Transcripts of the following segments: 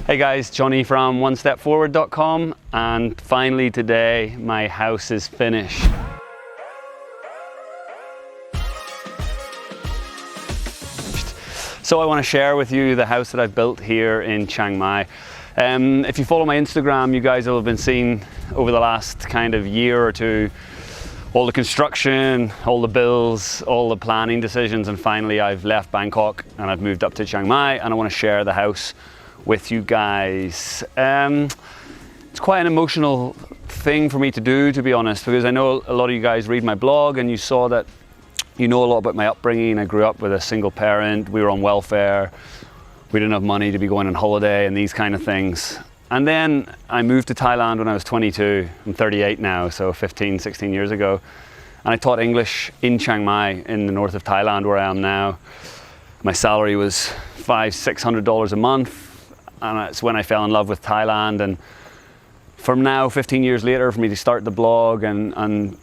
Hey guys, Johnny from OneStepForward.com, and finally today my house is finished. So I want to share with you the house that I've built here in Chiang Mai. If you follow my Instagram, you guys will have been seeing over the last kind of year or two all the construction, all the bills, all the planning decisions, and finally I've left Bangkok and I've moved up to Chiang Mai, and I want to share the house with you guys. It's quite an emotional thing for me to do, to be honest, because I know a lot of you guys read my blog and you saw that you know a lot about my upbringing. I grew up with a single parent, we were on welfare, we didn't have money to be going on holiday and these kind of things. And then I moved to Thailand when I was 22. I'm 38 now, so 15, 16 years ago. And I taught English in Chiang Mai in the north of Thailand where I am now. My salary was $500-600 a month. And that's when I fell in love with Thailand. And from now, 15 years later, for me to start the blog and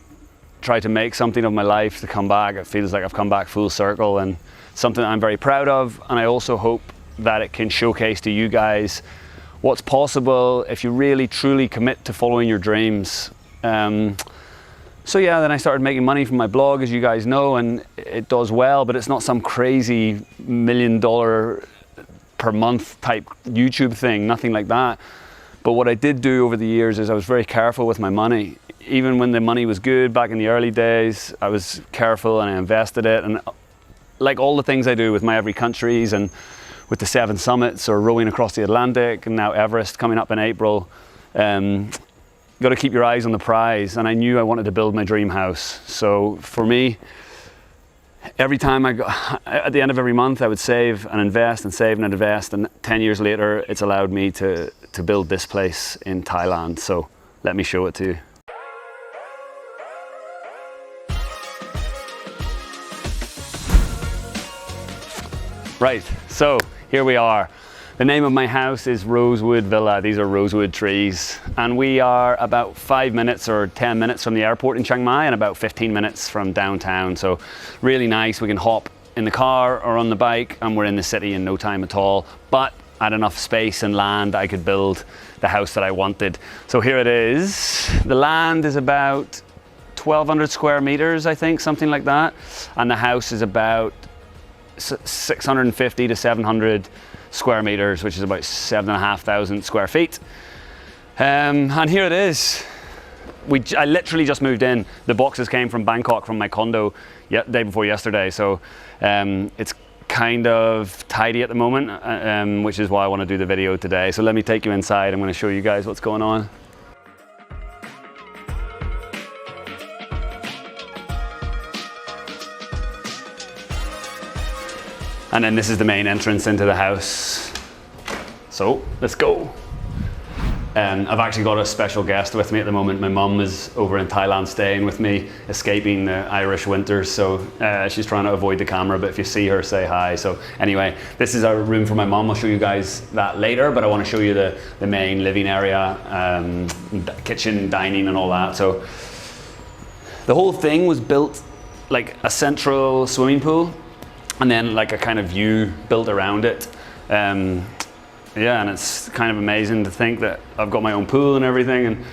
try to make something of my life, to come back, it feels like I've come back full circle, and something that I'm very proud of. And I also hope that it can showcase to you guys what's possible if you really truly commit to following your dreams. So yeah, then I started making money from my blog, as you guys know, and it does well, but it's not some crazy $1 million per month type YouTube thing, nothing like that. But what I did do over the years is I was very careful with my money. Even when the money was good back in the early days, I was careful and I invested it. And like all the things I do with my Every Countries and with the 7 summits or rowing across the Atlantic, and now Everest coming up in April, got to keep your eyes on the prize. And I knew I wanted to build my dream house. So for me, every time at the end of every month, I would save and invest and save and invest, and 10 years later, it's allowed me to build this place in Thailand. So let me show it to you. Right, so here we are. The name of my house is Rosewood Villa. These are rosewood trees. And we are about 5 minutes or 10 minutes from the airport in Chiang Mai and about 15 minutes from downtown. So really nice. We can hop in the car or on the bike and we're in the city in no time at all. But I had enough space and land, I could build the house that I wanted. So here it is. The land is about 1,200 square meters, I think, something like that. And the house is about 650 to 700 square meters, which is about 7,500 square feet. And here it is. I literally just moved in. The boxes came from Bangkok from my condo day before yesterday. So it's kind of tidy at the moment, which is why I want to do the video today. So let me take you inside. I'm going to show you guys what's going on. And then this is the main entrance into the house. So let's go. I've actually got a special guest with me at the moment. My mum is over in Thailand staying with me, escaping the Irish winters. So she's trying to avoid the camera, but if you see her, say hi. So anyway, this is our room for my mum. I'll show you guys that later, but I want to show you the main living area, kitchen, dining and all that. So the whole thing was built like a central swimming pool, and then like a kind of view built around it. Yeah, and it's kind of amazing to think that I've got my own pool and everything, and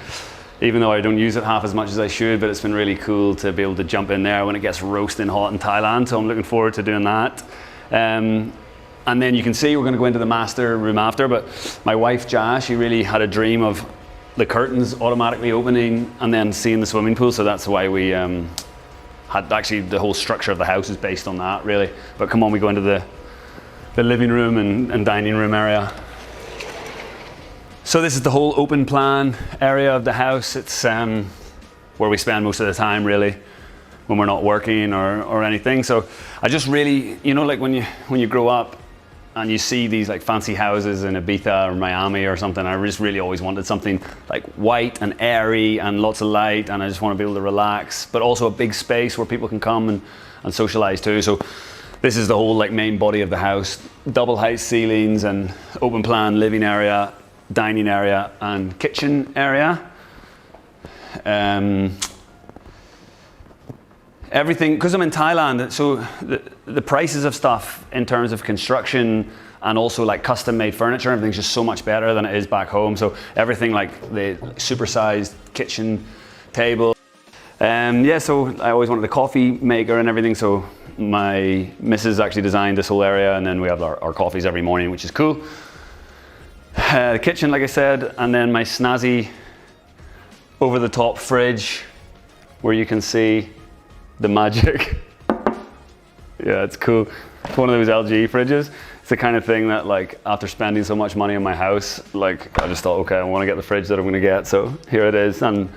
even though I don't use it half as much as I should, but it's been really cool to be able to jump in there when it gets roasting hot in Thailand, so I'm looking forward to doing that. And then you can see we're going to go into the master room after, but my wife Jazz, she really had a dream of the curtains automatically opening and then seeing the swimming pool, so that's why we had actually the whole structure of the house is based on that, really. But come on, we go into the living room and dining room area. So this is the whole open plan area of the house. It's where we spend most of the time, really, when we're not working or anything. So I just really, you know, like when you grow up and you see these like fancy houses in Ibiza or Miami or something, I just really always wanted something like white and airy and lots of light, and I just want to be able to relax, but also a big space where people can come and socialize too. So this is the whole like main body of the house, double height ceilings and open plan living area, dining area and kitchen area. Everything, because I'm in Thailand, so the prices of stuff in terms of construction and also like custom made furniture. Everything's just so much better than it is back home. So everything like the supersized kitchen table. Yeah, so I always wanted a coffee maker and everything, so my missus actually designed this whole area, and then we have our coffees every morning, which is cool. The kitchen, like I said, and then my snazzy over-the-top fridge where you can see the magic. Yeah, it's cool. It's one of those LG fridges. It's the kind of thing that, like, after spending so much money on my house, like, I just thought, okay, I want to get the fridge that I'm going to get, so here it is. And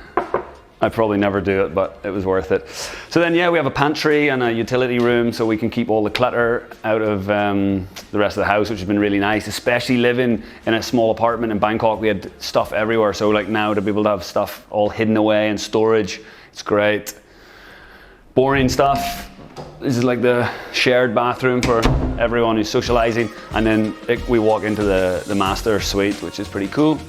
I'd probably never do it, but it was worth it. So then, yeah, we have a pantry and a utility room so we can keep all the clutter out of the rest of the house, which has been really nice, especially living in a small apartment in Bangkok. We had stuff everywhere, so like now to be able to have stuff all hidden away in storage, it's great. Boring stuff. This is like the shared bathroom for everyone who's socializing, and then we walk into the master suite, which is pretty cool.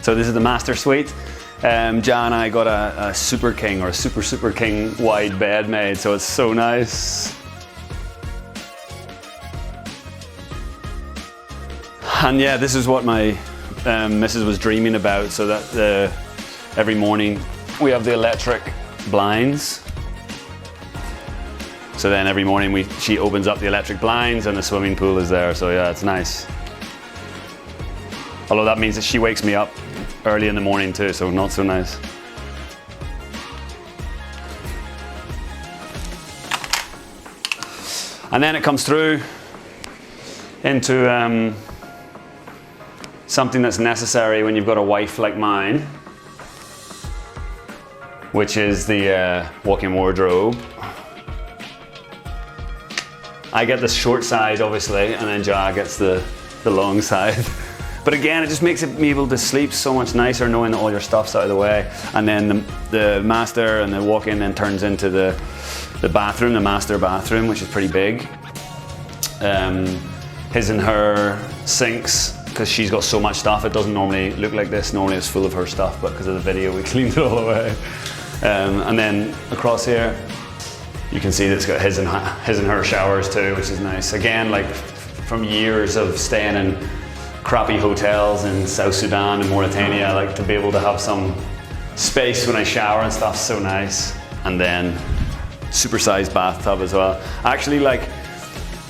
So this is the master suite. Jan and I got a Super King or a Super King wide bed made, so it's so nice. And yeah, this is what my missus was dreaming about, so that every morning we have the electric blinds. So then every morning she opens up the electric blinds and the swimming pool is there, so yeah, it's nice. Although that means that she wakes me up early in the morning too, so not so nice. And then it comes through into something that's necessary when you've got a wife like mine, which is the walk-in wardrobe. I get the short side, obviously, and then Ja gets the long side. But again, it just makes me able to sleep so much nicer knowing that all your stuff's out of the way. And then the master and the walk-in then turns into the bathroom, the master bathroom, which is pretty big. His and her sinks, because she's got so much stuff, it doesn't normally look like this. Normally it's full of her stuff, but because of the video, we cleaned it all away. And then across here, you can see that it's got his and her showers too, which is nice. Again, like from years of staying in crappy hotels in South Sudan and Mauritania, like to be able to have some space when I shower and stuff, so nice. And then supersized bathtub as well. Actually, like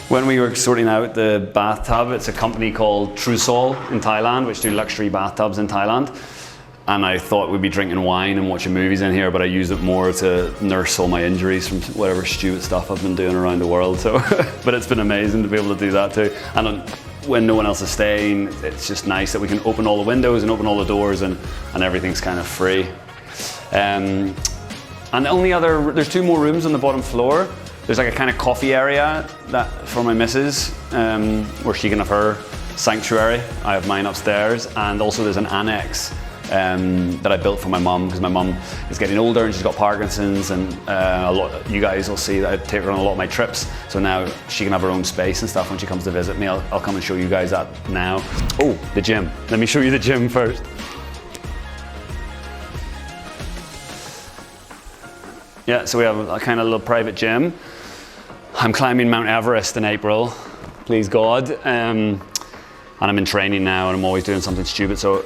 when we were sorting out the bathtub, it's a company called Trusol in Thailand, which do luxury bathtubs in Thailand. And I thought we'd be drinking wine and watching movies in here, but I used it more to nurse all my injuries from whatever stupid stuff I've been doing around the world. So, but it's been amazing to be able to do that too. And when no one else is staying, it's just nice that we can open all the windows and open all the doors, and everything's kind of free. And the only there's two more rooms on the bottom floor. There's like a kind of coffee area for my missus, where she can have her sanctuary. I have mine upstairs, and also there's an annex that I built for my mum, because my mum is getting older and she's got Parkinson's, and you guys will see that I take her on a lot of my trips, so now she can have her own space and stuff when she comes to visit me. I'll come and show you guys that now. Oh, the gym. Let me show you the gym first. Yeah, so we have a kind of little private gym. I'm climbing Mount Everest in April, please God, and I'm in training now, and I'm always doing something stupid, so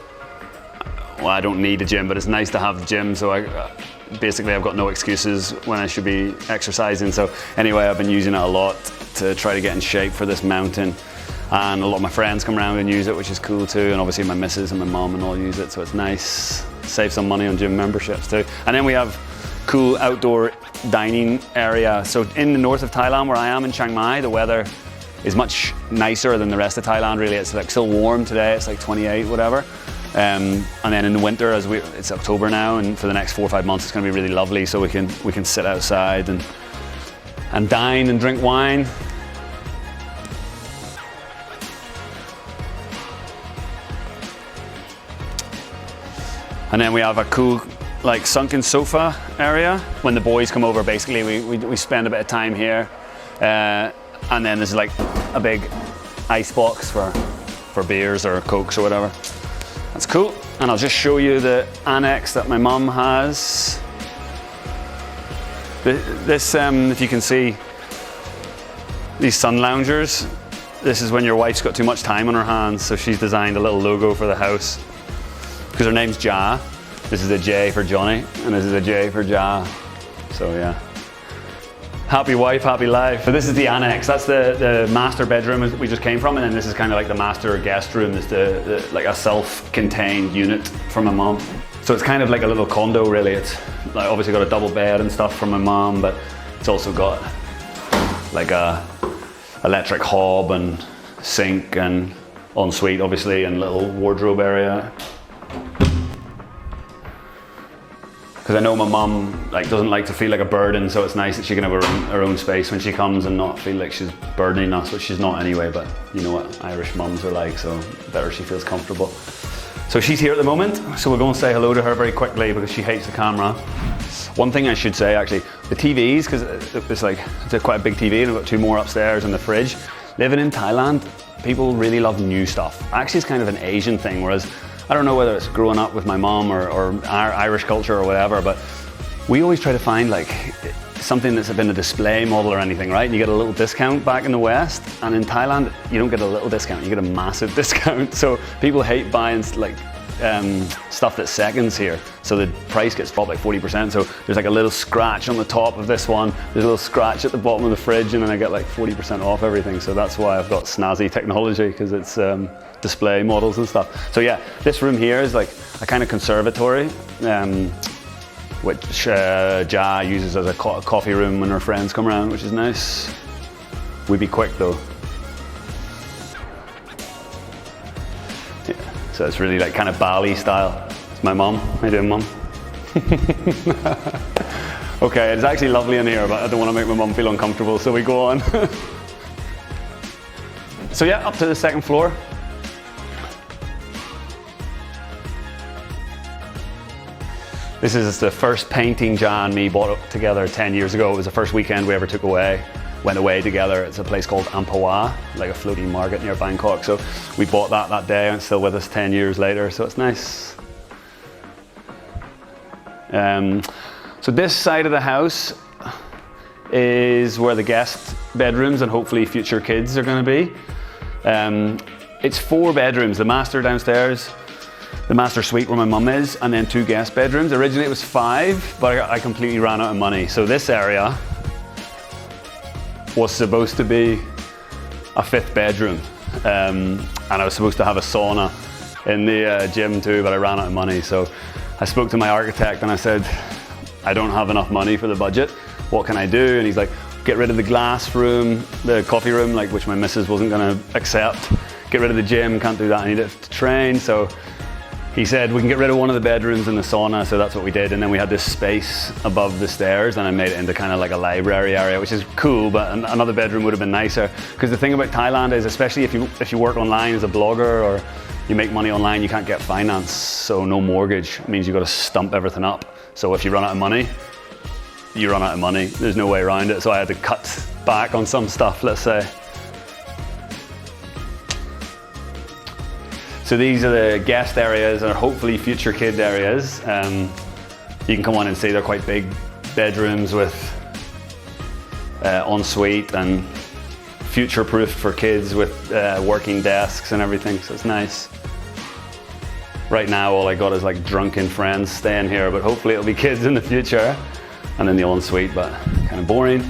well, I don't need a gym, but it's nice to have the gym, so basically I've got no excuses when I should be exercising. So anyway, I've been using it a lot to try to get in shape for this mountain, and a lot of my friends come around and use it, which is cool too, and obviously my missus and my mom and all use it, so it's nice. Save some money on gym memberships too. And then we have cool outdoor dining area. So in the north of Thailand, where I am in Chiang Mai, the weather is much nicer than the rest of Thailand really. It's like still warm today, it's like 28, whatever. And then in the winter, it's October now, and for the next 4 or 5 months, it's going to be really lovely. So we can sit outside and dine and drink wine. And then we have a cool, like, sunken sofa area. When the boys come over, basically, we spend a bit of time here. And then there's like a big ice box for beers or Cokes or whatever. That's cool. And I'll just show you the annex that my mum has. This, if you can see, these sun loungers. This is when your wife's got too much time on her hands, so she's designed a little logo for the house. Because her name's Ja. This is a J for Johnny, and this is a J for Ja. So yeah. Happy wife, happy life. So this is the annex. That's the master bedroom that we just came from, and then this is kind of like the master guest room. It's like a self-contained unit for my mom. So it's kind of like a little condo, really. It's like obviously got a double bed and stuff for my mom, but it's also got like a electric hob and sink and ensuite, obviously, and little wardrobe area. Because I know my mum doesn't like to feel like a burden, so it's nice that she can have her own space when she comes and not feel like she's burdening us, which she's not anyway, but you know what Irish mums are like, so better she feels comfortable. So she's here at the moment, so we'll go and say hello to her very quickly because she hates the camera. One thing I should say actually, the TVs, because it's quite a big TV and I've got 2 more upstairs in the fridge. Living in Thailand, people really love new stuff. Actually, it's kind of an Asian thing, whereas I don't know whether it's growing up with my mom or our Irish culture or whatever, but we always try to find like something that's been a display model or anything, right? And you get a little discount back in the West, and in Thailand, you don't get a little discount, you get a massive discount. So people hate buying like stuff that's seconds here. So the price gets dropped by 40%. So there's like a little scratch on the top of this one, there's a little scratch at the bottom of the fridge, and then I get like 40% off everything. So that's why I've got snazzy technology, because it's display models and stuff. So yeah, this room here is like a kind of conservatory, which Ja uses as a coffee room when her friends come around, which is nice. We'd be quick though. Yeah, so it's really like kind of Bali style. It's my mum. How you doing, mum? Okay, it's actually lovely in here, but I don't want to make my mum feel uncomfortable, so we go on. So yeah, up to the 2nd floor. This is the first painting Ja and me bought together 10 years ago. It was the first weekend we ever went away together. It's a place called Amphoe, like a floating market near Bangkok. So we bought that day, and it's still with us 10 years later, so it's nice. So this side of the house is where the guest bedrooms and hopefully future kids are going to be. It's 4 bedrooms, the master downstairs, the master suite where my mum is, and then 2 guest bedrooms. Originally it was 5, but I completely ran out of money. So this area was supposed to be a 5th bedroom. And I was supposed to have a sauna in the gym too, but I ran out of money. So I spoke to my architect and I said, I don't have enough money for the budget. What can I do? And he's like, get rid of the glass room, the coffee room, like which my missus wasn't gonna accept. Get rid of the gym, can't do that, I need it to train. So he said, we can get rid of one of the bedrooms and the sauna, so that's what we did. And then we had this space above the stairs, and I made it into kind of like a library area, which is cool, but another bedroom would have been nicer. Because the thing about Thailand is, especially if you work online as a blogger or you make money online, you can't get finance, so no mortgage. It means you've got to stump everything up. So if you run out of money, you run out of money. There's no way around it, so I had to cut back on some stuff, let's say. So these are the guest areas, or hopefully future kid areas. You can come on and see they're quite big bedrooms with ensuite and future-proof for kids with working desks and everything, so it's nice. Right now all I got is like drunken friends staying here, but hopefully it'll be kids in the future. And then the ensuite, but kind of boring.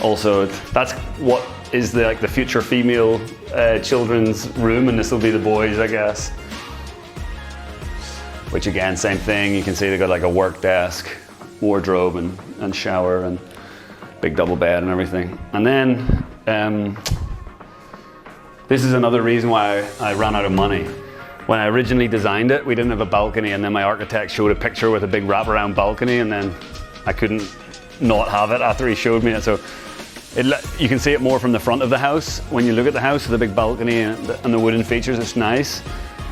Also, that's what is the future female children's room, and this will be the boys, I guess. Which again, same thing. You can see they got like a work desk, wardrobe, and shower, and big double bed and everything. And then this is another reason why I ran out of money. When I originally designed it, we didn't have a balcony, and then my architect showed a picture with a big wraparound balcony, and then I couldn't not have it after he showed me it. So you can see it more from the front of the house. When you look at the house, the big balcony and the wooden features, it's nice.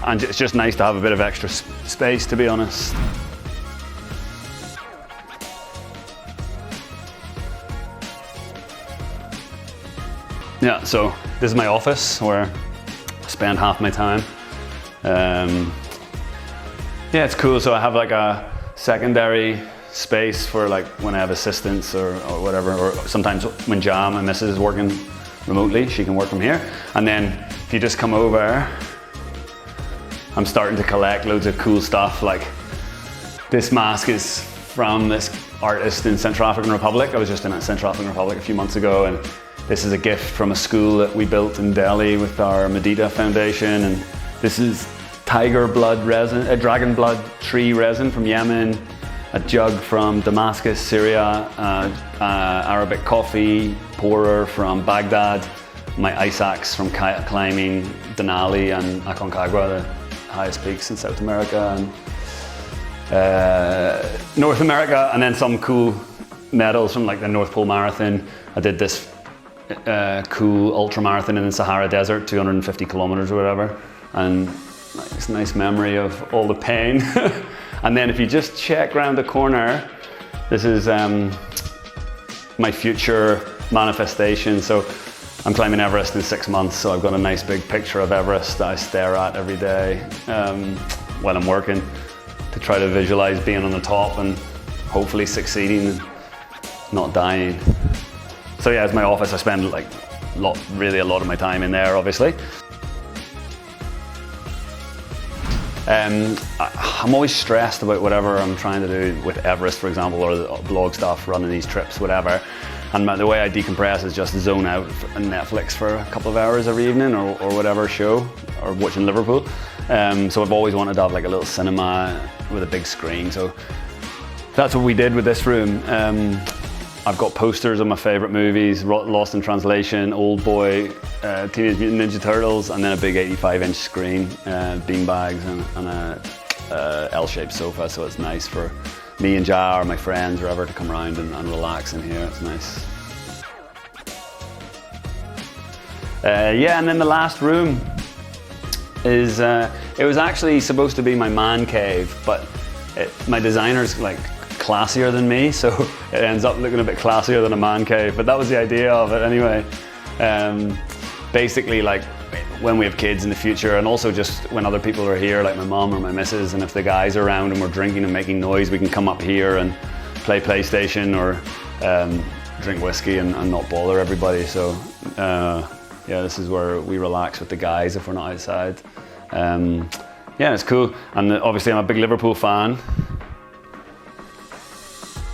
And it's just nice to have a bit of extra space, to be honest. Yeah, so this is my office where I spend half my time. Yeah, it's cool. So I have like a secondary space for like when I have assistants or whatever, or sometimes when Jam, my missus, is working remotely, she can work from here. And then if you just come over, I'm starting to collect loads of cool stuff. Like this mask is from this artist in Central African Republic. I was just in Central African Republic a few months ago, and this is a gift from a school that we built in Delhi with our Medita Foundation. And this is tiger blood resin, dragon blood tree resin from Yemen, a jug from Damascus, Syria, Arabic coffee pourer from Baghdad, my ice axe from climbing Denali and Aconcagua, the highest peaks in South America and North America, and then some cool medals from like the North Pole Marathon. I did this cool ultra marathon in the Sahara Desert, 250 kilometers or whatever, and it's a nice memory of all the pain. And then if you just check around the corner, this is my future manifestation. So I'm climbing Everest in 6 months, so I've got a nice big picture of Everest that I stare at every day when I'm working, to try to visualize being on the top and hopefully succeeding and not dying. So yeah, it's my office. I spend like really a lot of my time in there, obviously. I'm always stressed about whatever I'm trying to do with Everest, for example, or the blog stuff, running these trips, whatever. And the way I decompress is just zone out on Netflix for a couple of hours every evening, or whatever show, or watching Liverpool. So I've always wanted to have like a little cinema with a big screen. So that's what we did with this room. I've got posters of my favorite movies, Lost in Translation, Old Boy, Teenage Mutant Ninja Turtles, and then a big 85-inch screen, beanbags, and a L-shaped sofa. So it's nice for me and Ja or my friends or whoever to come around and relax in here. It's nice. Yeah, and then the last room is, it was actually supposed to be my man cave, but my designer's like classier than me, so it ends up looking a bit classier than a man cave, but that was the idea of it anyway. Basically, like when we have kids in the future, and also just when other people are here, like my mom or my missus, and if the guys are around and we're drinking and making noise, we can come up here and play PlayStation or drink whiskey and not bother everybody. So yeah, this is where we relax with the guys if we're not outside. Yeah, it's cool. And obviously I'm a big Liverpool fan.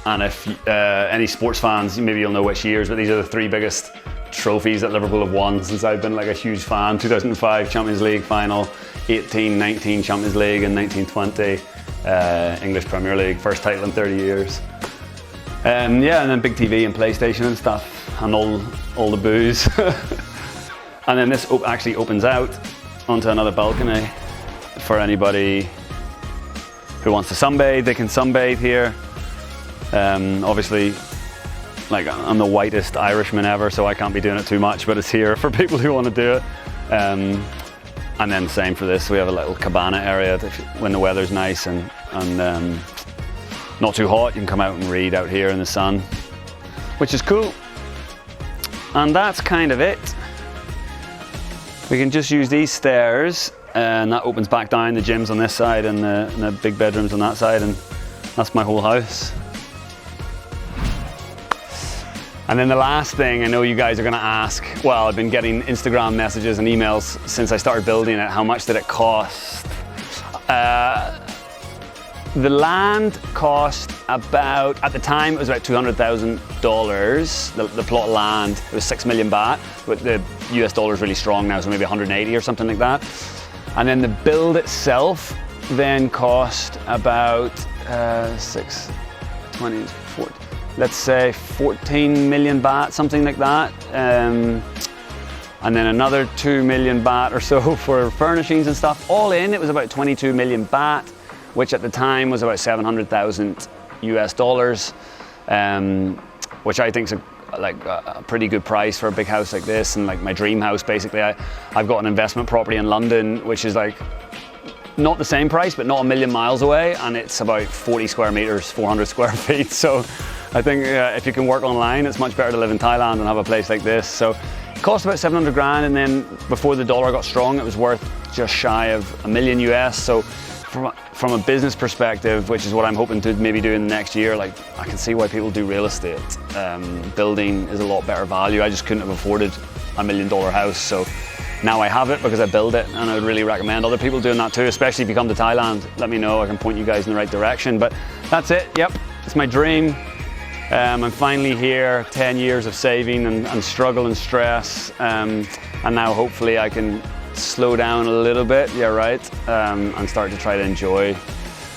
And if any sports fans, maybe you'll know which years, but these are the 3 biggest trophies that Liverpool have won since I've been like a huge fan. 2005 Champions League final, 18-19 Champions League, and 19-20 English Premier League, first title in 30 years. Yeah, and then big TV and PlayStation and stuff, and all the booze. And then this actually opens out onto another balcony for anybody who wants to sunbathe. They can sunbathe here. Obviously, like I'm the whitest Irishman ever, so I can't be doing it too much, but it's here for people who want to do it. And then same for this, we have a little cabana area when the weather's nice and not too hot, you can come out and read out here in the sun, which is cool. And that's kind of it. We can just use these stairs, and that opens back down. The gym's on this side and the big bedroom's on that side, and that's my whole house. And then the last thing, I know you guys are gonna ask, well, I've been getting Instagram messages and emails since I started building it, how much did it cost? The land cost about, at the time it was about $200,000, the plot of land. It was 6 million baht, but the US dollar is really strong now, so maybe 180 or something like that. And then the build itself then cost about let's say 14 million baht, something like that. And then another 2 million baht or so for furnishings and stuff. All in, it was about 22 million baht, which at the time was about 700,000 US dollars, which I think is a pretty good price for a big house like this, and like my dream house basically. I've got an investment property in London, which is like not the same price, but not a million miles away, and it's about 40 square meters, 400 square feet. So I think if you can work online, it's much better to live in Thailand and have a place like this. So it cost about 700 grand, and then before the dollar got strong, it was worth just shy of $1 million US. So from a business perspective, which is what I'm hoping to maybe do in the next year, like I can see why people do real estate. Building is a lot better value. I just couldn't have afforded $1 million house, so now I have it because I build it, and I would really recommend other people doing that too, especially if you come to Thailand. Let me know, I can point you guys in the right direction. But that's it, yep, it's my dream. I'm finally here, 10 years of saving and struggle and stress, and now hopefully I can slow down a little bit, yeah right, and start to try to enjoy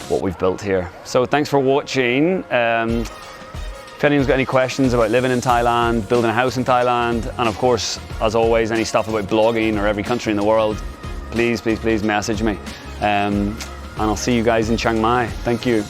what we've built here. So thanks for watching. If anyone's got any questions about living in Thailand, building a house in Thailand, and of course, as always, any stuff about blogging or every country in the world, please message me. And I'll see you guys in Chiang Mai. Thank you.